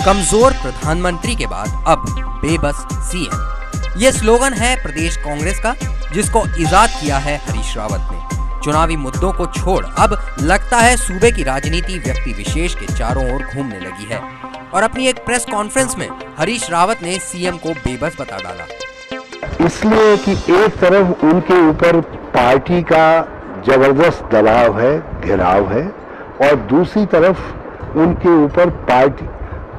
कमजोर प्रधानमंत्री के बाद अब बेबस सीएम, ये स्लोगन है प्रदेश कांग्रेस का, जिसको इजाद किया है हरीश रावत ने। चुनावी मुद्दों को छोड़ अब लगता है सूबे की राजनीति व्यक्ति विशेष के चारों ओर घूमने लगी है और अपनी एक प्रेस कॉन्फ्रेंस में हरीश रावत ने सीएम को बेबस बता डाला। इसलिए कि एक तरफ उनके ऊपर पार्टी का जबरदस्त दबाव है, घेराव है, और दूसरी तरफ उनके ऊपर पार्टी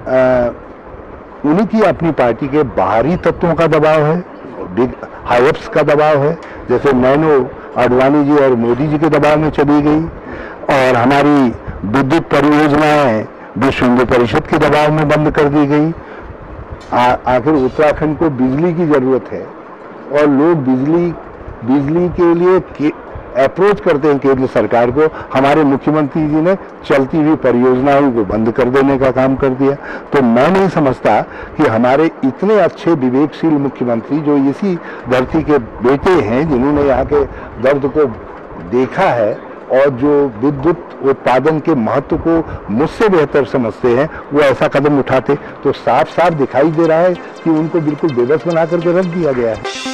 उन्हीं की अपनी पार्टी के बाहरी तत्वों का दबाव है, बिग हाइप्स का दबाव है, जैसे नैनो आडवाणी जी और मोदी जी के दबाव में चली गई, और हमारी विद्युत परियोजनाएं विश्व हिंदू परिषद के दबाव में बंद कर दी गई। आखिर उत्तराखंड को बिजली की जरूरत है और लोग बिजली के लिए अप्रोच करते हैं केंद्र सरकार को। हमारे मुख्यमंत्री जी ने चलती हुई परियोजनाओं को बंद कर देने का काम कर दिया। तो मैं नहीं समझता कि हमारे इतने अच्छे विवेकशील मुख्यमंत्री, जो इसी धरती के बेटे हैं, जिन्होंने यहाँ के दर्द को देखा है और जो विद्युत उत्पादन के महत्व को मुझसे बेहतर समझते हैं, वो ऐसा कदम उठाते। तो साफ साफ दिखाई दे रहा है कि उनको बिल्कुल बेबस बना करके रख दिया गया है।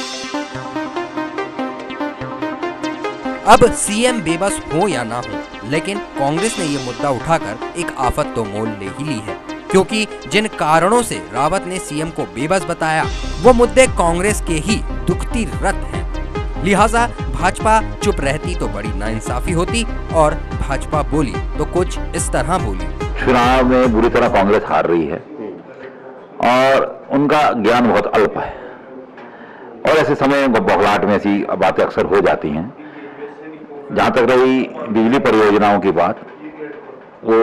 अब सीएम बेबस हो या ना हो, लेकिन कांग्रेस ने ये मुद्दा उठाकर एक आफत तो मोल ले ही ली है, क्योंकि जिन कारणों से रावत ने सीएम को बेबस बताया वो मुद्दे कांग्रेस के ही दुखती रत हैं। लिहाजा भाजपा चुप रहती तो बड़ी नाइंसाफी होती, और भाजपा बोली तो कुछ इस तरह बोली। चुनाव में बुरी तरह कांग्रेस हार रही है और उनका ज्ञान बहुत अल्प है, और ऐसे समय बौखलाहट में ऐसी बातें अक्सर हो जाती हैं। जहां तक रही बिजली परियोजनाओं की बात, वो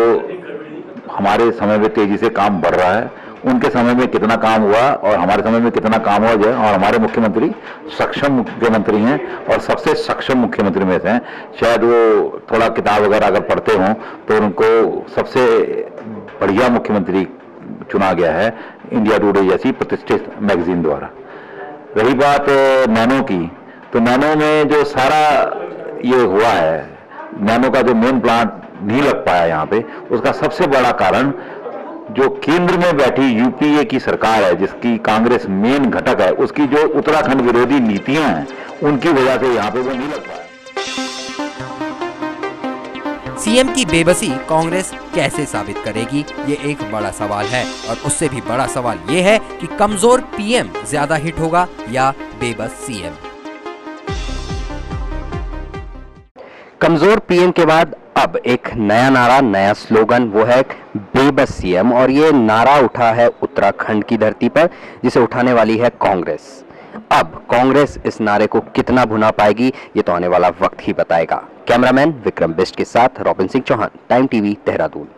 हमारे समय में तेजी से काम बढ़ रहा है। उनके समय में कितना काम हुआ और हमारे समय में कितना काम हुआ जाए, और हमारे मुख्यमंत्री सक्षम मुख्यमंत्री हैं और सबसे सक्षम मुख्यमंत्री में से हैं। शायद वो थोड़ा किताब वगैरह अगर पढ़ते हों तो उनको सबसे बढ़िया मुख्यमंत्री चुना गया है इंडिया टुडे जैसी प्रतिष्ठित मैगजीन द्वारा। रही बात नैनो की, तो नैनो में जो सारा ये हुआ है, नैनो का जो मेन प्लांट नहीं लग पाया यहाँ पे, उसका सबसे बड़ा कारण जो केंद्र में बैठी यूपीए की सरकार है, जिसकी कांग्रेस मेन घटक है, उसकी जो उत्तराखंड विरोधी नीतियां हैं, उनकी वजह से यहाँ पे वो नहीं लग पाया। सीएम की बेबसी कांग्रेस कैसे साबित करेगी, ये एक बड़ा सवाल है, और उससे भी बड़ा सवाल ये है कि कमजोर पीएम ज्यादा हिट होगा या बेबस सीएम। कमजोर पीएम के बाद अब एक नया नारा, नया स्लोगन, वो है बेबस सीएम, और ये नारा उठा है उत्तराखंड की धरती पर, जिसे उठाने वाली है कांग्रेस। अब कांग्रेस इस नारे को कितना भुना पाएगी, ये तो आने वाला वक्त ही बताएगा। कैमरामैन विक्रम बिस्ट के साथ Robin Singh Chauhan, Time TV, Dehradun.